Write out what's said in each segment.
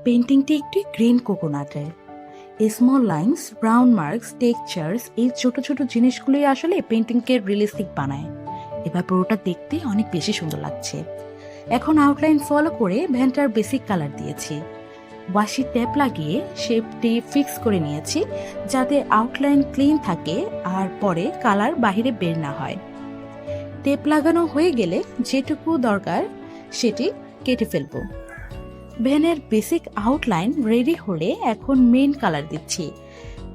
পেন্টিংটি একটি গ্রিন কোকোনাটের। Small lines, brown marks, textures, এই ছোট ছোট জিনিসগুলোই আসলে পেন্টিংকে রিয়েলিস্টিক বানায়। এবার পুরোটা দেখতে অনেক বেশি সুন্দর লাগছে। এখন আউটলাইন ফলো করে ভ্যানটার বেসিক কালার দিয়েছি। ওয়াশি ট্যাপ লাগিয়ে শেপটি ফিক্স করে নিয়েছি যাতে আউটলাইন ক্লিন থাকে আর পরে কালার বাহিরে বের না হয়। টেপ লাগানো হয়ে গেলে যেটুকু দরকার সেটি কেটে ফেলবো। ভ্যানের বেসিক আউটলাইন রেডি হলে এখন মেইন কালার দিচ্ছি।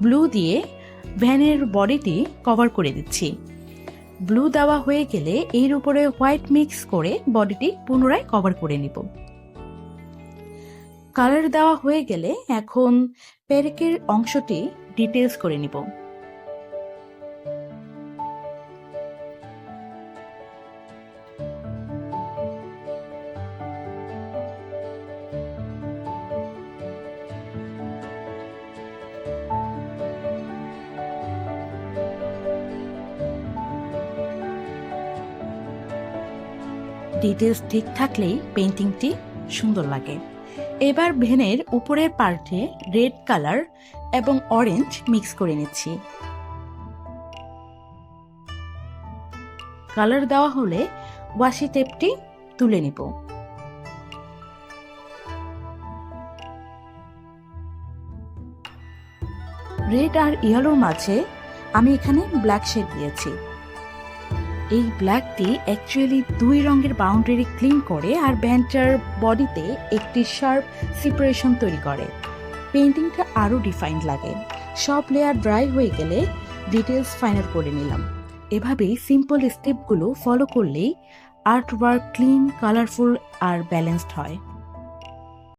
ব্লু দিয়ে ভ্যানের বডিটি কভার করে দিচ্ছি। ব্লু দেওয়া হয়ে গেলে এর উপরে হোয়াইট মিক্স করে বডিটি পুনরায় কভার করে নিব। কালার দেওয়া হয়ে গেলে এখন পেরেকের অংশটি ডিটেলস করে নিব। ডিটেলস ঠিক থাকলেই পেন্টিংটি সুন্দর লাগে। এবার ভ্যানের উপরের পার্টে রেড কালার এবং অরেঞ্জ মিক্স করে নিচ্ছি। কালার দেওয়া হলে ওয়াশি টেপটি তুলে নিব। রেড আর ইয়েলোর মাঝে আমি এখানে ব্ল্যাক শেড দিয়েছি। এই ব্ল্যাকটি অ্যাকচুয়ালি দুই রঙের বাউন্ডারি ক্লিন করে আর ভ্যানটার বডিতে একটি শার্প সেপারেশন তৈরি করে। পেইন্টিংটা আরও ডিফাইন্ড লাগে। সব লেয়ার ড্রাই হয়ে গেলে ডিটেলস ফাইনাল করে নিলাম। এভাবেই সিম্পল স্টেপগুলো ফলো করলেই আর্ট ওয়ার্ক ক্লিন, কালারফুল আর ব্যালেন্সড হয়।